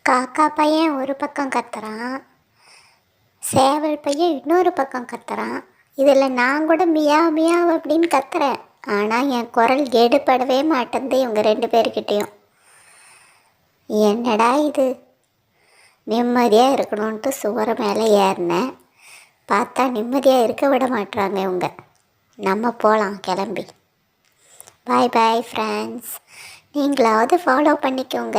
காக்கா பையன் ஒரு பக்கம் கத்துறான், சேவல் பையன் இன்னொரு பக்கம் கத்துறான். இதில் நான் கூட மியாவ் மியாவ் அப்படின்னு கத்துறேன். ஆனால் என் குரல் எடுபடவே மாட்டேங்குது இவங்க 2 பேர்கிட்டையும். என்னடா இது, நிம்மதியாக இருக்கணுன்ட்டு சுவர மேலே ஏறினேன். பார்த்தா நிம்மதியாக இருக்க விட மாட்டுறாங்க இவங்க. நம்ம போகலாம் கிளம்பி. பாய் பாய் ஃப்ரெண்ட்ஸ். நீங்களாவது ஃபாலோ பண்ணிக்கோங்க.